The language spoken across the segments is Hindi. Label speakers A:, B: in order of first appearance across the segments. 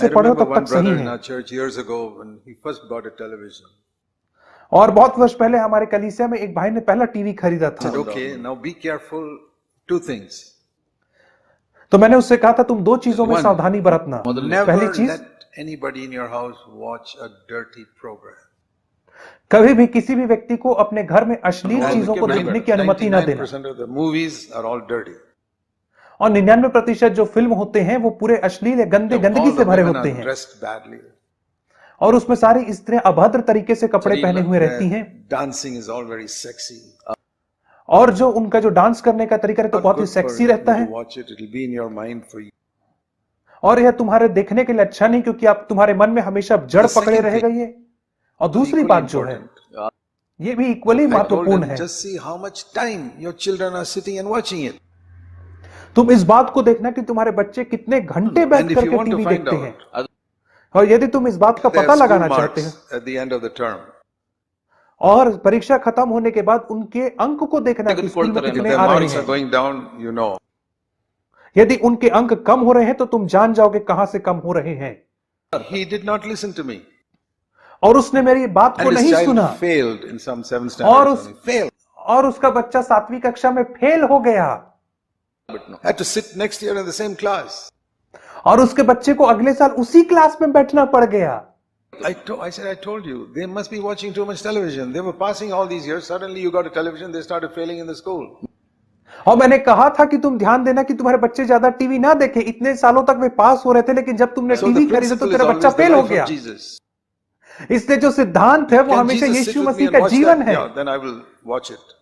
A: से
B: I
A: पढ़े हो
B: remember
A: तब
B: one
A: तक सही
B: brother in
A: है।
B: our church years ago when he first bought a television.
A: और बहुत वर्ष पहले हमारे कलीसिया में एक भाई ने पहला टीवी खरीदा
B: I said,
A: था।
B: okay, now be careful. Two things.
A: तो मैंने उससे कहा था तुम दो चीजों में
B: One,
A: सावधानी बरतना। पहली
B: never
A: चीज,
B: let anybody in your house watch a dirty program.
A: कभी भी किसी भी व्यक्ति को अपने घर में अश्लील
B: And
A: चीजों को देखने की अनुमति न देना।
B: 99% of the movies are all dirty.
A: और 99% जो फिल्म होते हैं वो पूरे अश्लील या गंदगी
B: All
A: से
B: the
A: भरे
B: women
A: होते
B: are
A: हैं।
B: dressed badly.
A: और उसमें सारी स्त्रियां अभद्र तरीके से कपड़े पहने हुए रहती हैं।
B: Dancing is all very sexy.
A: और जो उनका जो डांस करने का तरीका है तो
B: Not
A: बहुत ही
B: good for
A: सेक्सी
B: you
A: रहता
B: to
A: है।
B: watch it. It will be in your mind for you.
A: और यह तुम्हारे देखने के लिए अच्छा नहीं, क्योंकि आप तुम्हारे मन में हमेशा जड़
B: The
A: पकड़े
B: second
A: रहेगा
B: thing,
A: ये। और दूसरी
B: equally
A: बात जो है,
B: important.
A: ये भी इक्वली
B: I told
A: महत्वपूर्ण
B: him,
A: है।
B: just see how much time your children are sitting and watching it.
A: तुम इस बात को देखना कि तुम्हारे बच्चे कितने घंटे बैठ
B: And if you
A: करके
B: want to
A: टीवी
B: find
A: देखते हैं।
B: out
A: और यदि तुम इस बात का
B: their
A: पता
B: school
A: लगाना चाहते
B: marks
A: हो
B: at the end of the term,
A: और परीक्षा खत्म होने के बाद उनके अंक को देखना कि स्कूल में
B: if
A: कितने
B: their
A: आ रहे
B: marks are
A: हैं।
B: going down, you know.
A: यदि उनके अंक कम हो रहे हैं तो तुम जान जाओगे कहां से कम हो रहे हैं।
B: He did not listen to me.
A: और उसने मेरी बात को
B: And his
A: नहीं
B: child
A: सुना।
B: failed in some 7th
A: और
B: standard. Failed.
A: और उसका बच्चा 7वीं कक्षा में फेल हो गया।
B: But no. Had to sit next year in the same class.
A: और उसके बच्चे को अगले साल उसी क्लास में बैठना पड़ गया।
B: I said, I told you, they must be watching too much television. They were passing all these years. Suddenly you got a television, they started failing in the school.
A: और मैंने कहा था कि तुम ध्यान देना कि तुम्हारे बच्चे ज्यादा टीवी ना देखें। इतने सालों तक वे पास हो रहे थे, लेकिन जब तुमने
B: So
A: टीवी
B: the
A: खरीदा तो
B: principle is
A: तेरा बच्चा
B: always the
A: फेल हो
B: life
A: गया।
B: of Jesus.
A: इसलिए जो सिद्धांत है वो
B: Can
A: हमेशा
B: Jesus sit
A: Yeshu
B: with me
A: Masih
B: and
A: का
B: watch
A: जीवन
B: that?
A: है।
B: Yeah, then I will watch it.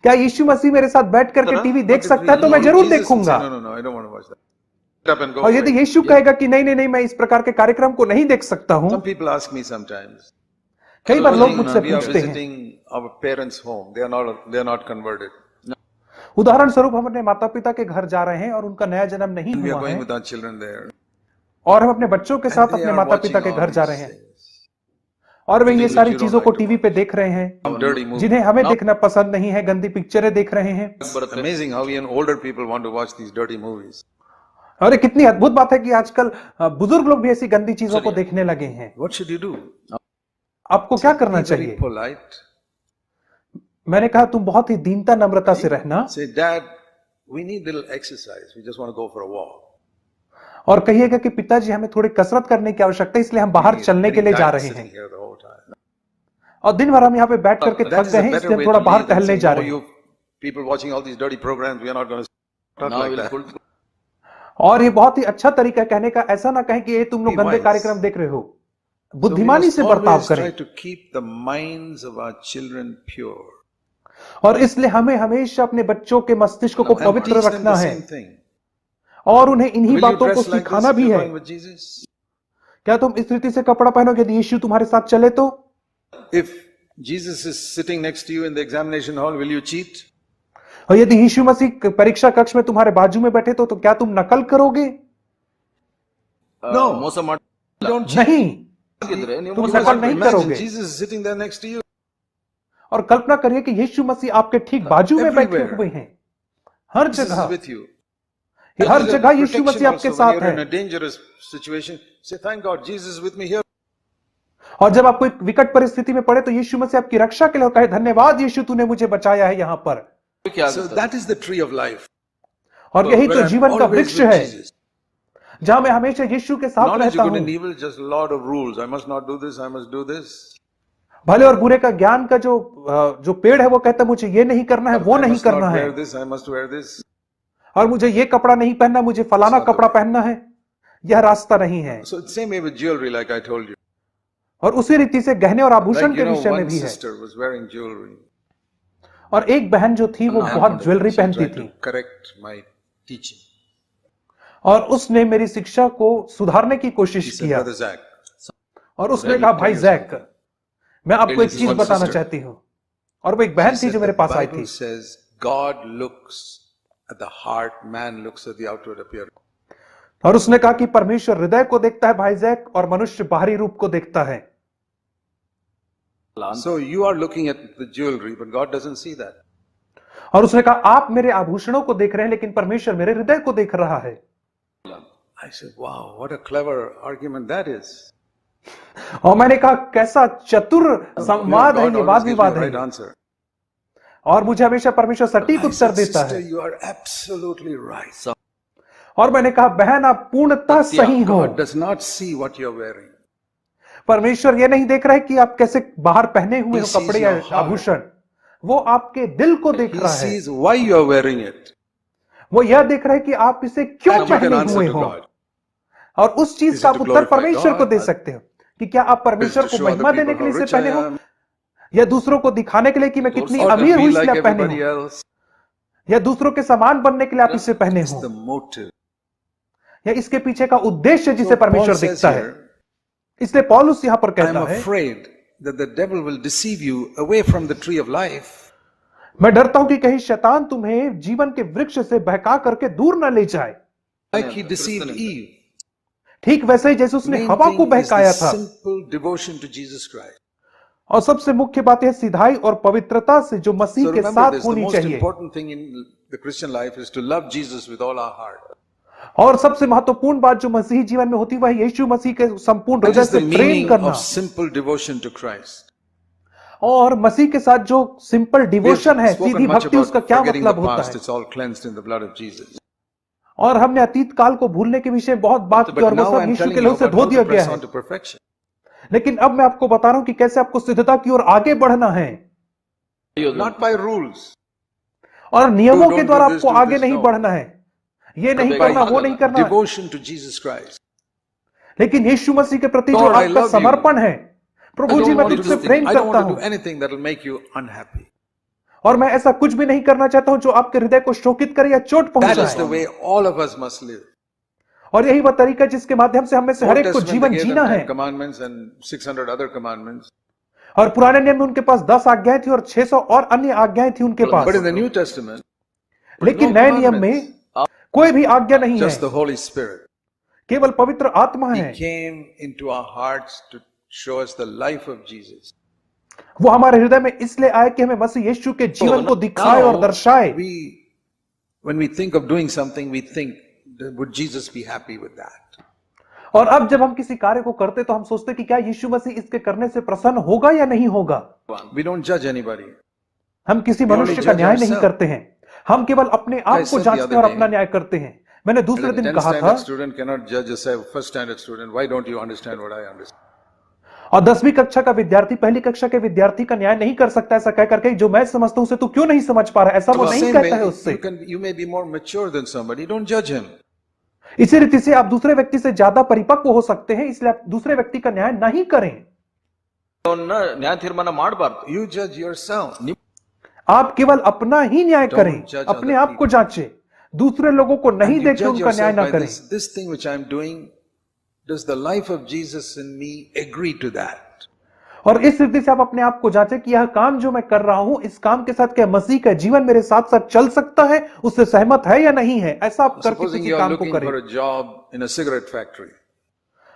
A: क्या यीशु मसीह मेरे साथ बैठ करके टीवी देख सकता है? तो मैं जरूर देखूंगा।
B: No, I don't want to watch that. Get up and go
A: और यदि
B: away.
A: यीशु कहेगा कि नहीं नहीं नहीं, मैं इस प्रकार के कार्यक्रम को नहीं देख सकता हूं।
B: Some people ask me sometimes.
A: कई बार लोग मुझसे
B: We are
A: पूछते हैं।
B: visiting our parents' home. They are not converted.
A: उदाहरण स्वरूप हम अपने माता पिता के घर जा रहे हैं और उनका नया जन्म नहीं
B: We are
A: हुआ
B: going
A: है,
B: with our children there.
A: और हम अपने बच्चों के साथ
B: And they
A: अपने
B: are
A: माता पिता
B: watching
A: के
B: all
A: घर जा
B: these
A: रहे हैं,
B: things.
A: और वे ये
B: Things
A: सारी
B: that you
A: चीजों
B: don't
A: को
B: like to
A: टीवी
B: watch.
A: पे देख रहे हैं
B: Dirty movies.
A: जिन्हें हमें देखना पसंद नहीं है। गंदी पिक्चरें देख रहे हैं।
B: It's amazing how even older people want to watch these dirty movies.
A: और ये कितनी अद्भुत बात है कि आजकल बुजुर्ग लोग भी ऐसी गंदी चीजों को देखने लगे हैं।
B: What should you do?
A: आपको क्या करना
B: Be very
A: चाहिए?
B: polite.
A: मैंने कहा तुम बहुत ही दीनता नम्रता से रहना,
B: Say, Dad, we need little exercise. We just want to go for a walk.
A: और कहिएगा कि पिताजी हमें थोड़ी कसरत करने की आवश्यकता है, इसलिए हम बाहर चलने के लिए जा रहे हैं।
B: Here the whole time.
A: और दिन भर हम यहाँ पे बैठ करके
B: That
A: थक
B: is
A: गए
B: a
A: हैं,
B: better
A: इसलिए
B: way
A: हम थोड़ा
B: to
A: बाहर
B: live than
A: टहलने
B: saying,
A: जा
B: "No,
A: रहे हैं।
B: you people watching all these dirty programs, we are not going to talk like that."
A: और ये बहुत ही अच्छा तरीका है कहने का। ऐसा ना कहें कि ये तुम लोग
B: Be
A: गंदे
B: wise.
A: कार्यक्रम देख रहे हो।
B: So we
A: बुद्धिमानी
B: must
A: से बर्ताव
B: always
A: करें।
B: try to keep the minds of our children pure.
A: और इसलिए हमें हमेशा अपने बच्चों के मस्तिष्क को
B: And
A: पवित्र
B: teach them
A: रखना
B: the
A: है,
B: same thing.
A: और उन्हें इन्हीं
B: Will you
A: बातों को
B: dress like this
A: सिखाना
B: if
A: भी
B: you're
A: है।
B: going with Jesus?
A: क्या तुम इस रीति से कपड़ा पहनोगे यदि यीशु तुम्हारे साथ चले तो?
B: If Jesus is sitting next to you in the examination hall, will you cheat?
A: और यदि यीशु मसीह परीक्षा कक्ष में तुम्हारे बाजू में बैठे तो क्या तुम नकल करोगे?
B: No. Don't cheat.
A: नहीं,
B: You
A: तुम
B: must
A: नकल नहीं
B: imagine
A: करोगे।
B: Jesus is sitting there next to you.
A: और कल्पना करिए कि यीशु मसीह आपके ठीक बाजू में बैठे
B: Everywhere.
A: हुए हैं, हर
B: Jesus is
A: जगह।
B: with you.
A: Her
B: There's a
A: जगह यीशु
B: protection
A: मसीह आपके
B: also when
A: साथ
B: you're in
A: है।
B: a dangerous situation. Say, thank God, Jesus is with me here.
A: और जब आपको एक विकट परिस्थिति में पड़े तो यीशु मसीह आपकी रक्षा के लिए कहे, धन्यवाद यीशु, तूने मुझे बचाया है यहाँ पर।
B: So that is the tree of life.
A: और यही
B: Where
A: तो
B: I'm
A: जीवन का
B: always
A: वृक्ष
B: with
A: है,
B: Jesus.
A: जहां मैं हमेशा यीशु के साथ
B: Knowledge
A: रहता
B: of good
A: हूं।
B: and evil, just a lot of rules. I must not do this, I must do this.
A: भले और बुरे का ज्ञान का जो पेड़ है वो कहता है मुझे ये नहीं करना है, वो
B: I
A: नहीं
B: must
A: करना
B: not
A: है,
B: wear this, I must wear this.
A: और मुझे ये कपड़ा नहीं पहनना, मुझे फलाना
B: It's not the
A: कपड़ा
B: way.
A: पहनना है। यह रास्ता नहीं है।
B: So it's same way with jewelry, like I told you.
A: और उसी रीति से गहने और आभूषण
B: Like
A: के विषय में
B: one
A: भी है।
B: sister was wearing jewelry.
A: और एक बहन जो थी वो बहुत ज्वेलरी
B: She
A: पहनती
B: tried to
A: थी,
B: correct my teaching.
A: और उसने मेरी शिक्षा को सुधारने की
B: She
A: कोशिश
B: said,
A: किया।
B: Brother Zach,
A: और उसने
B: Let me
A: कहा,
B: tell
A: भाई
B: you
A: जैक,
B: something.
A: मैं आपको एक
B: This is
A: चीज
B: one
A: बताना
B: sister.
A: चाहती हूँ। और वो एक बहन
B: she
A: थी
B: said,
A: जो मेरे
B: the
A: पास आई
B: Bible
A: थी।
B: says God looks at the heart, man looks at the outward appearance.
A: और उसने कहा कि परमेश्वर हृदय को देखता है भाई जैक, और मनुष्य बाहरी रूप को देखता है।
B: So you are looking at the jewelry, but God doesn't see that.
A: और उसने कहा आप मेरे आभूषणों को देख रहे हैं, लेकिन परमेश्वर मेरे हृदय को देख रहा है।
B: I said, wow, what a clever argument that is.
A: और मैंने कहा कैसा चतुर संवाद है
B: God
A: ये,
B: always
A: वाद
B: gives me
A: विवाद
B: the
A: है
B: right
A: ये।
B: answer.
A: और मुझे हमेशा परमेश्वर सटीक
B: I
A: उत्तर
B: said,
A: देता
B: sister,
A: है।
B: you are absolutely right.
A: और मैंने कहा बहन आप पूर्णतः सही हो।
B: God does not see what you're wearing.
A: परमेश्वर ये नहीं देख रहा है कि आप कैसे बाहर पहने हुए
B: He
A: हो
B: sees
A: कपड़े या
B: your heart.
A: आभूषण, वो आपके दिल को देख
B: He
A: रहा है।
B: sees why you're wearing it.
A: वो यह देख रहा है कि आप इसे क्यों
B: That you can
A: पहने
B: answer
A: हुए
B: to
A: हो।
B: God.
A: और उस चीज
B: Is
A: का
B: it
A: आप
B: to
A: उत्तर
B: glorify
A: परमेश्वर को
B: God?
A: दे सकते हो कि क्या आप
B: Is
A: परमेश्वर
B: to
A: को
B: show other
A: महिमा देने
B: people
A: के
B: how
A: लिए इसे
B: rich I
A: पहने हो,
B: am,
A: या दूसरों को दिखाने के लिए कि मैं कितनी
B: or to
A: अमीर हूं
B: be
A: इसलिए
B: like
A: आप पहने
B: everybody
A: हो,
B: else.
A: या दूसरों के समान बनने के लिए आप इसे पहने
B: It's
A: हो,
B: the motive.
A: या इसके पीछे का उद्देश्य जिसे
B: So Paul
A: परमेश्वर
B: says
A: दिखता है।
B: here,
A: इसलिए पौलुस यहां पर
B: I'm
A: कहता है
B: afraid that the devil will deceive you away from the tree of life.
A: मैं डरता हूं कि कहीं शैतान तुम्हें जीवन के वृक्ष से बहका करके दूर न ले जाए,
B: Like he deceived Eve.
A: ठीक वैसे ही जैसे उसने
B: Main
A: हवा को
B: thing is the
A: बहकाया था।
B: simple devotion to Jesus Christ.
A: और सबसे मुख्य बात है सिधाई और पवित्रता से जो मसीह
B: So
A: के
B: remember
A: साथ
B: this, the
A: होनी
B: most
A: चाहिए।
B: important thing in the Christian life is to love Jesus with all our heart.
A: और सबसे महत्वपूर्ण बात जो मसीही जीवन में होती है वह यीशु मसीह के संपूर्ण
B: That
A: हृदय
B: is the
A: से प्रेम
B: meaning
A: करना,
B: of simple devotion to Christ.
A: और मसीह के साथ जो सिंपल
B: We have
A: डिवोशन है,
B: spoken
A: सीधी
B: much
A: भक्ति, उसका
B: about
A: क्या
B: forgetting the
A: मतलब होता
B: past.
A: है।
B: It's all cleansed in the blood of Jesus.
A: और हमने अतीत काल को भूलने के विषय बहुत बात की
B: But
A: और वो
B: now
A: सब
B: I'm
A: यीशु
B: telling
A: के
B: you
A: लहू से
B: about
A: धो
B: how
A: दिया
B: to
A: गया
B: press
A: है।
B: on to perfection.
A: लेकिन अब मैं आपको बता रहा हूं कि कैसे आपको सिद्धता की ओर आगे बढ़ना है,
B: Not by rules.
A: और नियमों
B: Do
A: के
B: this,
A: द्वारा
B: do
A: आपको आगे
B: this,
A: नहीं
B: no.
A: बढ़ना है, ये नहीं
B: By
A: करना, वो नहीं करना है।
B: devotion to Jesus Christ.
A: लेकिन यीशु मसीह के प्रति जो
B: Lord, I
A: आपका
B: love you.
A: समर्पण है,
B: I
A: प्रभु जी
B: don't
A: मैं
B: want
A: तुझसे
B: to
A: प्रेम
B: I don't
A: करता
B: want to
A: हूं,
B: do anything that will make you unhappy.
A: और मैं ऐसा कुछ भी नहीं करना चाहता हूं जो आपके हृदय को शोकित करे या चोट
B: That is the
A: पहुंचाए।
B: way all of us must live.
A: और यही वह तरीका जिसके माध्यम से हमें से हर
B: Old
A: एक को
B: Testament
A: जीवन
B: they gave
A: जीना
B: them
A: है।
B: 10 commandments and 600 other commandments.
A: और पुराने नियम में उनके पास 10 आज्ञाएं थी और 600 और अन्य आज्ञाएं थी उनके पास।
B: But in the New Testament,
A: लेकिन
B: no
A: नए नियम में
B: commandments,
A: कोई भी आज्ञा नहीं है,
B: just the Holy Spirit.
A: केवल पवित्र आत्मा
B: He
A: है।
B: came into our hearts to show us the life of Jesus.
A: वो हमारे हृदय में इसलिए आए कि हमें मसीह यीशु के जीवन को दिखाए और दर्शाए।
B: When we think of doing something, we think, would Jesus be happy with that?
A: और अब जब हम किसी कार्य को करते तो हम सोचते कि क्या यीशु मसीह इसके करने से प्रसन्न होगा या नहीं होगा।
B: We don't judge anybody.
A: हम किसी
B: We only
A: मनुष्य का
B: judge
A: न्याय नहीं
B: ourselves.
A: करते हैं, हम केवल अपने आप
B: I
A: को
B: said the
A: जांचते
B: other
A: हैं और
B: day,
A: अपना न्याय करते हैं। मैंने दूसरे
B: Well, a
A: दिन
B: 10th
A: कहा था,
B: standard student cannot judge a first standard student. Why don't you understand what I understand?
A: और 10वीं कक्षा का विद्यार्थी पहली कक्षा के विद्यार्थी का न्याय नहीं कर सकता ऐसा कह करके जो मैं समझता हूं उसे तू क्यों नहीं समझ पा रहा, ऐसा वो
B: The
A: नहीं
B: same
A: कहता है
B: way,
A: उससे।
B: you may be more mature than somebody. Don't judge him.
A: इसी रीति से आप दूसरे व्यक्ति से ज्यादा परिपक्व हो सकते हैं, इसलिए आप दूसरे व्यक्ति का न्याय नहीं करें।
C: न्याय तीर्मान ಮಾಡಬಾರದು।
B: You judge yourself.
A: आप केवल अपना ही न्याय करें,
B: judge
A: अपने
B: other
A: आप को जांचें, दूसरे लोगों को नहीं
B: And you
A: देख के
B: judge
A: उनका न्याय
B: yourself
A: ना
B: by
A: करें।
B: this thing which I'm doing. Does the life of Jesus in me agree to that?
A: और इस रीति से आप अपने आप को जांचें कि यह काम जो मैं कर रहा हूं, इस काम के साथ क्या मसीह का जीवन मेरे साथ साथ चल सकता है, उससे सहमत है या नहीं है। ऐसा आप करके
B: Supposing
A: किसी
B: you are
A: काम को
B: looking
A: करें।
B: for a job in a cigarette factory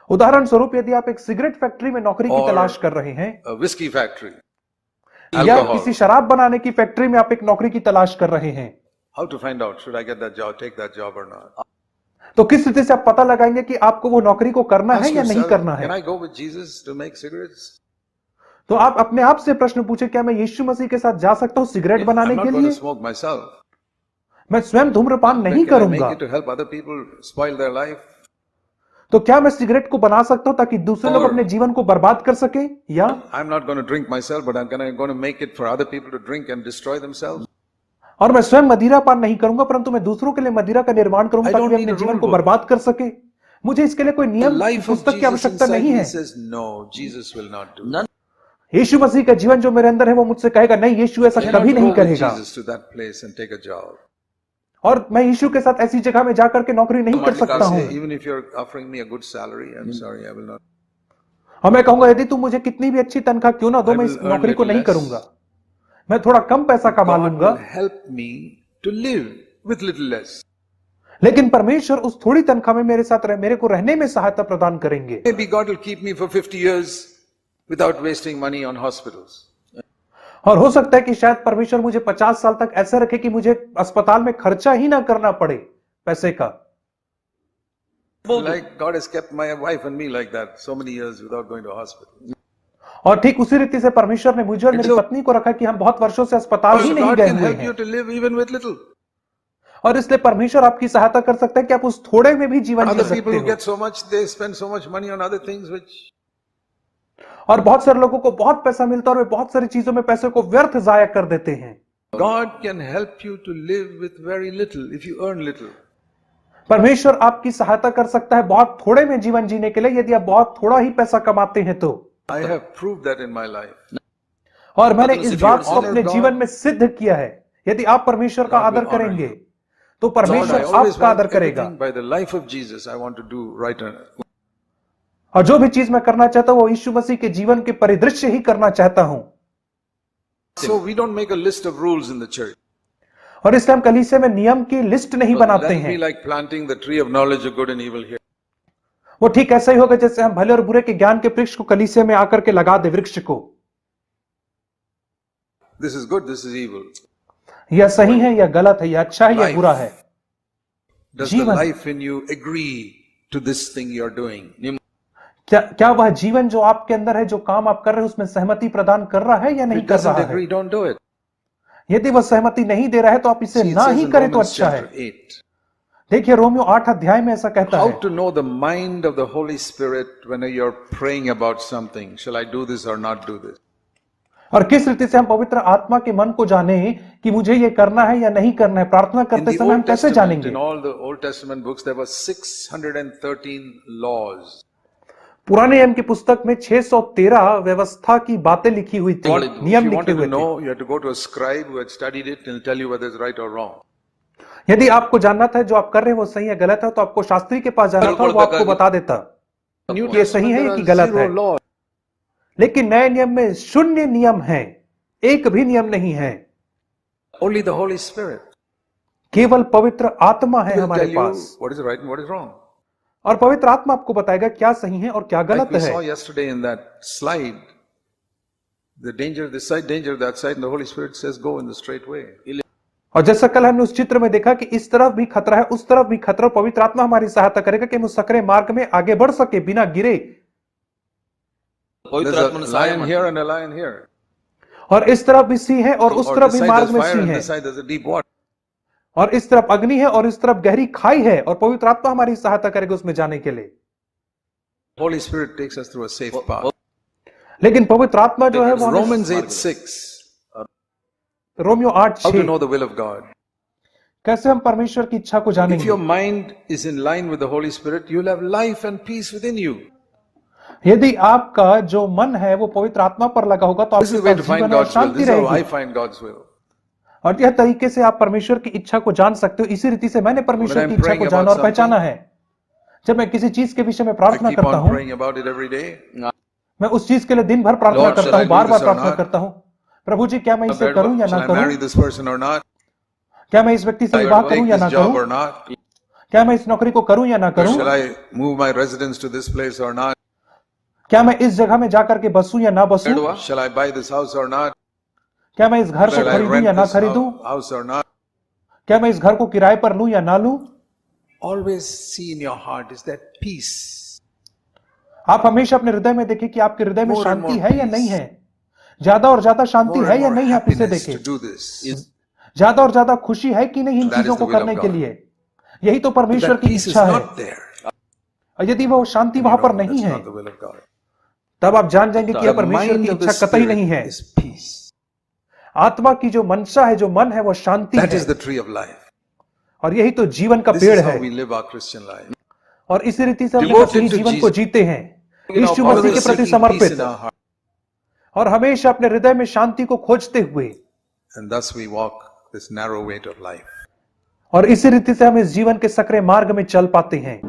A: उदाहरण स्वरूप यदि आप एक सिगरेट फैक्ट्री में नौकरी की
B: और
A: तलाश कर रहे हैं,
B: a whiskey factory,
A: या
B: alcohol.
A: किसी शराब बनाने की फैक्ट्री में आप एक नौकरी की तलाश कर रहे हैं,
B: How to find out? Should I get that job, take that job or not?
A: तो किस रीति से आप पता लगाएंगे कि आपको वो नौकरी को करना है
B: Ask
A: या नहीं
B: yourself,
A: करना
B: can
A: है।
B: I go with Jesus to make cigarettes?
A: तो आप अपने आप से प्रश्न पूछे, क्या मैं यीशु मसीह के साथ जा सकता हूं सिगरेट
B: I'm
A: बनाने
B: not
A: के
B: going to
A: लिए।
B: smoke myself.
A: मैं स्वयं धूम्रपान नहीं
B: Can I make
A: करूंगा,
B: it to help other people spoil their life?
A: तो क्या मैं सिगरेट को बना सकता हूं ताकि दूसरे लोग
B: और-
A: अपने जीवन को बर्बाद कर सके। या
B: I'm not going to drink myself, but I'm going to make it for other people to drink and destroy themselves.
A: और मैं स्वयं मदिरा पान नहीं करूंगा परंतु मैं दूसरों के लिए मदिरा का निर्माण करूंगा
B: I
A: ताकि
B: don't
A: वे
B: need
A: अपने
B: a
A: जीवन
B: rule
A: को
B: book.
A: बर्बाद कर सके। मुझे इसके लिए कोई
B: The
A: नियम
B: life of
A: पुस्तक की
B: Jesus
A: आवश्यकता
B: inside
A: नहीं
B: me
A: है।
B: says, no, Jesus will not do.
C: नन-
A: यीशु मसीह का जीवन जो मेरे अंदर है वो मुझसे कहेगा नहीं, यीशु ऐसा
B: I
A: कभी
B: cannot
A: नहीं
B: go with
A: करेगा।
B: Jesus to that place and take a job.
A: और मैं यीशु के साथ ऐसी जगह में जाकर के नौकरी नहीं कर सकता हूं।
B: Say, even if you're offering me a good salary, I'm sorry, I will not.
A: और मैं कहूंगा यदि तुम मुझे कितनी भी अच्छी तनख्वाह क्यों ना दो,
B: I
A: मैं
B: will
A: इस
B: earn
A: नौकरी को
B: little
A: नहीं
B: less.
A: करूंगा। मैं थोड़ा कम पैसा कमा
B: God
A: लूंगा,
B: will help me to live with little less.
A: लेकिन परमेश्वर उस थोड़ी तनख्वाह में मेरे साथ मेरे को रहने में सहायता प्रदान करेंगे।
B: Maybe God will keep me for 50 years without wasting money on hospitals.
A: और हो सकता है कि शायद परमेश्वर मुझे 50 साल तक ऐसा रखे कि मुझे अस्पताल में खर्चा ही ना करना पड़े पैसे का।
B: Like God has kept my wife and me like that so many years without going to a hospital.
A: और ठीक उसी रीति से परमेश्वर ने मुझे और मेरी पत्नी को रखा कि हम बहुत वर्षों से अस्पताल ही
B: So
A: नहीं
B: God
A: गए
B: can
A: हुए
B: help you
A: हैं,
B: to live even with little.
A: और इसलिए परमेश्वर आपकी सहायता कर सकता है कि आप उस थोड़े में भी जीवन जी
B: Other
A: सकते
B: people who
A: हो।
B: get so much, they spend so much money on other things which
A: और बहुत सारे लोगों को बहुत पैसा मिलता है और वे बहुत सारी चीजों में पैसे को व्यर्थ जाया कर देते हैं।
B: God can help you to live with very little if you earn little.
A: परमेश्वर आपकी सहायता कर सकता है बहुत थोड़े में जीवन जीने के लिए, यदि आप बहुत थोड़ा ही पैसा कमाते हैं तो।
B: I have proved that in my life.
A: और मैंने
C: Brothers,
A: इस
C: if you
A: बात को
B: honor
A: अपने
B: God,
A: जीवन में सिद्ध किया है, यदि आप परमेश्वर का
B: God will
A: आदर
B: honor
A: करेंगे
B: you.
A: तो
B: Lord, I
A: परमेश्वर
B: always
A: आपका आदर
B: want
A: करेगा।
B: everything by the life of Jesus. I want to do right.
A: और जो भी चीज मैं करना चाहता हूं वो यीशु मसीह के जीवन के परिदृश्य ही करना चाहता हूं।
B: So we don't make a list of rules in the church.
A: और इसलिए हम कलीसिया में नियम की लिस्ट नहीं बनाते
B: That will
A: हैं।
B: be like planting the tree of knowledge of good and evil here.
A: वो ठीक ऐसा ही होगा जैसे हम भले और बुरे के ज्ञान के वृक्ष को कलीसिया में आकर के लगा दे वृक्ष को।
B: This is good, this is evil.
A: यह सही है, यह गलत है, यह अच्छा है, यह
B: Life.
A: बुरा है।
B: Does the
A: जीवन।
B: life in you agree to this thing you are doing?
A: क्या वह जीवन जो आपके अंदर है, जो काम आप कर रहे हैं, उसमें सहमति प्रदान कर रहा है या
B: If
A: नहीं
B: it
A: कर
B: doesn't
A: रहा है?
B: agree, don't do it.
A: यदि वह सहमति नहीं दे रहा है तो आप इसे
B: See, it
A: ना
B: says
A: ही
B: in
A: करें तो
B: Romans
A: अच्छा है।
B: chapter 8.
A: देखिए रोमियो 8 अध्याय में ऐसा कहता
B: How
A: है,
B: to know the mind of the Holy Spirit when you're praying about something? Shall I do this or not do this?
A: और किस रीति से हम पवित्र आत्मा के मन को जाने कि मुझे ये करना है या नहीं करना है। प्रार्थना
B: In
A: करते
B: the
A: समय हम
B: Old
A: कैसे
B: Testament,
A: जानेंगे?
B: in all the Old Testament books, there were 613 laws.
A: पुराने नियम की पुस्तक में 613 व्यवस्था की बातें लिखी हुई थी,
C: If
B: If
A: नियम
B: you
A: लिखे
B: wanted
A: हुए
B: to
A: थे।
B: know, you had to go to a scribe who had studied it and he'll tell you whether it's right or wrong.
A: यदि आपको जानना था जो आप कर रहे हैं वो सही है गलत है तो आपको शास्त्री के पास जाना था और वो आपको बता देता
B: New
A: कि ये सही है
B: Testament,
A: कि
B: there are
A: गलत है।
B: 0 laws.
A: लेकिन नए नियम में शून्य नियम है, एक भी नियम नहीं है।
B: Only the Holy Spirit
A: केवल पवित्र आत्मा है
B: will
A: हमारे
B: tell you
A: pass,
B: what is right and what is wrong.
A: और पवित्र आत्मा आपको बताएगा क्या सही है और क्या
B: Like
A: गलत
B: we saw
A: है।
B: yesterday in that slide, the danger this side, danger that side, and the Holy Spirit says, go in the straight way.
A: और जैसा कल हमने उस चित्र में देखा कि इस तरफ भी खतरा है, उस तरफ भी खतरा, पवित्र आत्मा हमारी सहायता करेगा कि हम उस सकरे मार्ग में आगे बढ़ सके बिना गिरे।
C: पवित्र
B: There's
C: आत्मा ने
B: a
C: Sahay
B: lion here and a lion here.
A: और इस तरफ भी सिंह है और उस
B: Or
A: तरफ
B: this
A: भी
B: side
A: मार्ग
B: there's
A: में
B: fire
A: सिंह
B: and
A: है,
B: this side there's a deep water.
A: और इस तरफ अग्नि है और इस तरफ गहरी खाई है, और पवित्र आत्मा हमारी सहायता करेगा उसमें जाने के लिए।
B: Holy Spirit takes us through a safe path.
A: लेकिन पवित्र आत्मा जो है वो हमें
B: Romans 8:6.
A: Romeo 8
B: How to
A: 6
B: know the will of God.
A: कैसे हम परमेश्वर की इच्छा को
B: If
A: जानेंगे?
B: your mind is in line with the Holy Spirit, you'll have life and peace within you.
A: यदि आपका जो मन है वो पवित्र आत्मा पर लगा होगा तो
B: This is
A: आपके
B: the way
A: pass
B: to find
A: जीवन और
B: God's will.
A: Shanti
B: This is how I
A: रहेगी।
B: find God's will.
A: और यह तरीके से आप परमेश्वर की इच्छा को जान सकते हो। इसी रीति से मैंने परमेश्वर की इच्छा को जाना और पहचाना है। जब मैं किसी चीज के विषय में
B: I
A: प्रार्थना
B: keep
A: करता
B: on
A: हूँ,
B: praying about it every day.
A: मैं उस चीज के लिए दिन भर प्रार्थना
B: Lord,
A: करता
B: shall I
A: हूँ,
B: do
A: bar bar
B: this or
A: प्रार्थना
B: not?
A: करता हूँ, प्रभु जी क्या मैं इसे करूं या
B: Shall
A: ना
B: I
A: करूं?
B: marry this person or not?
A: क्या मैं इस व्यक्ति से
B: Shall
A: विवाह
B: I
A: करूं
B: take
A: या
B: this
A: ना
B: job
A: करूं?
B: or not?
A: क्या मैं इस नौकरी को करूं या ना
B: Or
A: करूं?
B: shall I move my residence to this place or not?
A: क्या मैं इस जगह में जाकर के बसूं या ना बसूं?
B: Shall I buy this house or not?
A: क्या मैं इस घर को
B: Shall I
A: खरीदूं या
B: rent
A: ना
B: this
A: खरीदूं?
B: house or not?
A: क्या मैं इस घर को किराए पर लूं या ना लूं?
B: Always see in your heart is that peace.
A: आप हमेशा अपने हृदय में देखें कि आपके हृदय में
B: More and
A: शांति
B: more
A: है या
B: peace.
A: नहीं है। ज्यादा और ज्यादा शांति
B: More
A: है
B: and
A: या
B: more
A: नहीं, आप इसे
B: happiness to
A: देखें।
B: do this.
A: ज्यादा और ज्यादा खुशी है कि नहीं इन
B: That is
A: चीजों
B: the
A: को
B: will of
A: करने के
B: God.
A: लिए। यही तो परमेश्वर
B: That
A: की
B: peace is
A: इच्छा है।
B: not there.
A: और यदि वो शांति
B: You
A: वहां पर
B: know,
A: नहीं
B: that's
A: है
B: not the will of God.
A: तब आप जान जाएंगे कि यह
B: The
A: परमेश्वर
B: mind
A: की
B: of the
A: इच्छा कतई नहीं
B: Spirit
A: है।
B: is peace.
A: आत्मा की जो मंशा है, जो मन है, वो शांति
B: That
A: है।
B: is the tree of life.
A: और यही तो जीवन का
B: This
A: पेड़
B: is how
A: है।
B: we live our Christian life.
A: और इसी रीति से हम
B: Devoted
A: मसीही
B: to
A: जीवन को
B: Jesus.
A: जीते हैं, यीशु
B: Always
A: मसीह के प्रति
B: seeking peace
A: समर्पित,
B: in our heart.
A: और हमेशा अपने हृदय में शांति को खोजते हुए।
B: And thus we walk this narrow way of life.
A: और इसी रीति से हम इस जीवन के सकरे मार्ग में चल पाते हैं।